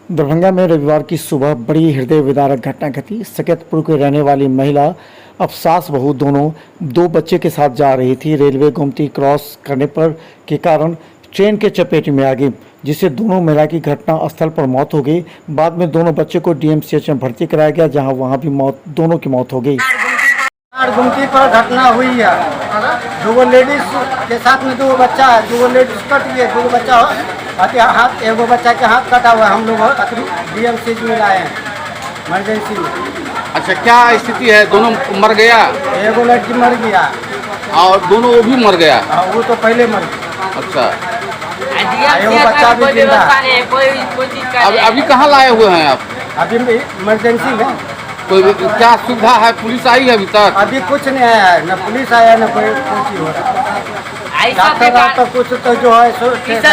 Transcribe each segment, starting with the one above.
दरभंगा में रविवार की सुबह बड़ी हृदय विदारक घटना घटी। सकतपुर की रहने वाली महिला अब सास बहू दोनों दो बच्चे के साथ जा रही थी। रेलवे गोमती क्रॉस करने पर के कारण ट्रेन के चपेट में आ गई, जिससे दोनों महिला की घटना स्थल पर मौत हो गई। बाद में दोनों बच्चे को डीएमसीएच में भर्ती कराया गया, जहां वहां भी दोनों की मौत हो गई। गुमती पर घटना हुई है। दो लेडीज के साथ में दो बच्चा है, दो लेडीज कट गए, दो बच्चा हाथ, एगो बच्चा के हाथ कटा हुआ है। हम लोग डीएमसीएच में लाए हैं इमरजेंसी में। अच्छा, क्या स्थिति है? दोनों मर गया? एगो लड़की मर गया और दोनों वो भी मर गया? वो तो पहले मर गया। अच्छा, एगो बच्चा भी जिंदा है। अभी कहाँ लाए हुए हैं आप? अभी इमरजेंसी में। कोई क्या सुविधा है? पुलिस आई है अभी तक? अभी कुछ नहीं आया है, न पुलिस आया न कोई कुछ हो रहा है। डॉक्टर तो कुछ तो जो है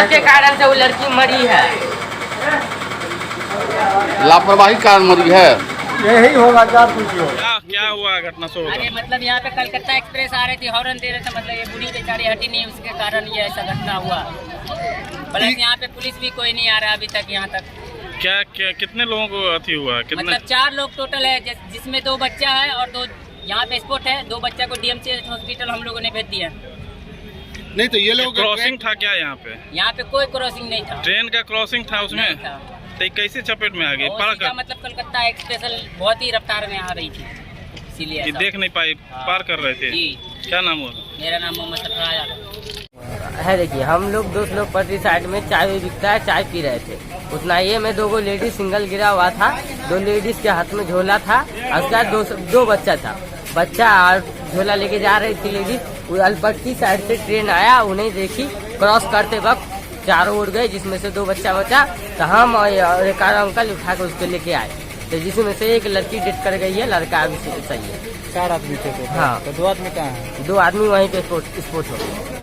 के कारण से वो लड़की मरी है। लापरवाही कारण मरी है। यही होगा, क्या कुछ होगा। क्या हुआ घटना? सो अरे मतलब यहाँ पे कलकत्ता एक्सप्रेस आ रही थी, हॉर्न दे रहे थे, मतलब ये बूढ़ी बेचारी हटी नहीं, उसके कारण ये ऐसा घटना हुआ। प्लस यहाँ पे पुलिस भी कोई नहीं आ रहा अभी तक यहाँ तक। क्या कितने लोगों को अथी हुआ? कितने? मतलब 4 लोग टोटल है, जिसमें 2 बच्चा है और 2 यहाँ पे स्पॉट है। 2 बच्चा को डीएमसीएच हॉस्पिटल हम लोगों ने भेज दिया। नहीं तो ये लोग क्रॉसिंग था क्या यहाँ पे? यहाँ पे कोई क्रॉसिंग नहीं था। ट्रेन का क्रॉसिंग था उसमें? नहीं था। तो कैसे चपेट में आ गई? पार कर मतलब कलकत्ता एक्सप्रेस बहुत ही रफ्तार में आ रही थी, इसीलिए कि ऐसा। देख नहीं पाई, पार कर रहे थे। जी। क्या नाम हुआ? मेरा नाम मोहम्मद सफराज यादव है। देखिए, हम लोग दोस्त लोग पटरी साइड में चाय बिकता है, चाय पी रहे थे। उतना ये में 2 लेडीज सिंगल गिरा हुआ था। 2 लेडीज के हाथ में झोला था, उसका 2 बच्चा था। बच्चा और झोला लेके जा रही थी लेडीज। अलपट्टी साइड से ट्रेन आया, उन्हें देखी, क्रॉस करते वक्त चारों उड़ गए, जिसमें से 2 बच्चा बचा। तो हम और एक अंकल उठा कर उसको लेके आए, तो जिसमें से एक लड़की डेथ कर गई है, लड़का अभी सही है। 4 आदमी थे। हाँ, तो 2 आदमी कहाँ है? 2 आदमी वहीं पे स्पोर्ट हो गए।